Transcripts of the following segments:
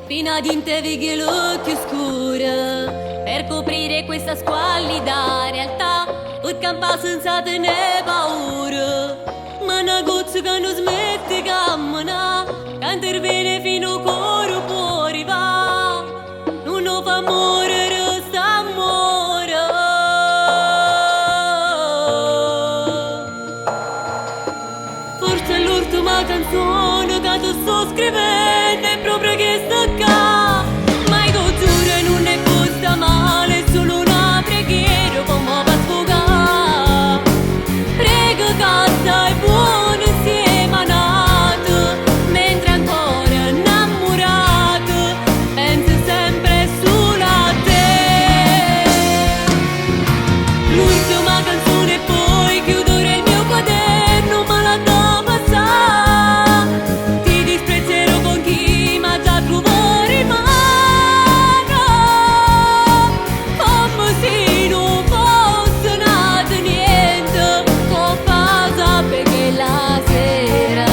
Fino di te vighi l'occhio scuro per coprire questa squallida realtà, per campare senza tenere paura. Ma una goccia che non smette di camminare, che interviene fino al cuore può arrivare. Non lo fa morire, sta amore. Forse è l'ultima canzone che ti sto scrivendo, è proprio questa qua. Ma io giuro non è posta male, è solo una preghiera come va a sfogare. Prego che stai buono insieme a nato, mentre ancora innamorato, penso sempre solo a te. L'ultima canzone e poi chiudere il mio quaderno, ma la do passare. Ti disprezzerò con chi m'ha già trovato rimane. Come se non fosse nato niente, colpa sape che la sera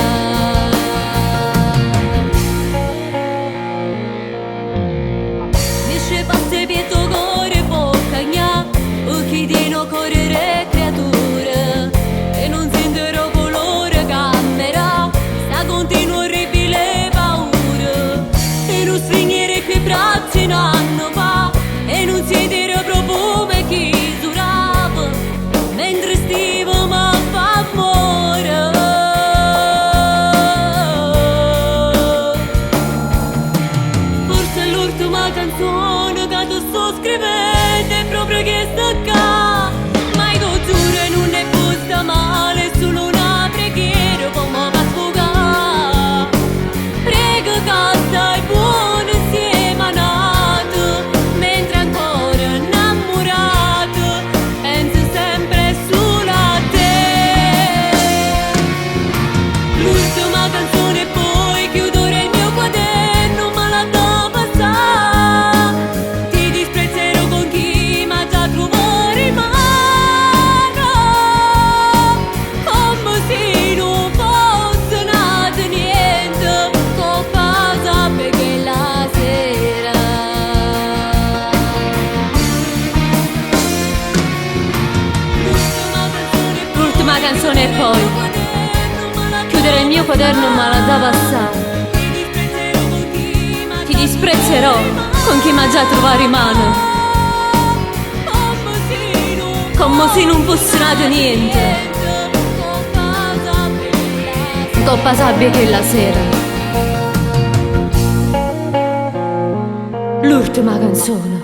esce passe pietro cuore bocca gna, occhi di no correre creature, e non sentirò colore camera, sta continuo orribile paura, e non stringere quei bracci un anno fa, e non sentire profumo chi giurava, mentre stivo ma fa amore. Forse è l'ultima canzone che ti sto scrivendo, è proprio questa qua. Ma io giuro non è posta male, è solo una preghiera come va a sfogare. Prego che stai buono insieme a nato, mentre ancora innamorato, penso sempre solo a te. L'ultima canzone e poi chiudere il mio quaderno, ma la do passare. Ti disprezzerò con chi m'ha già trovato rimane. Come se non fosse nato niente, colpa sape che la sera l'ultima canzone e poi chiudere il mio quaderno, ma la da passare. Ti disprezzerò con chi m'ha già trovato rimane, come se non fosse nato niente, colpa sabbia che la sera l'ultima canzone.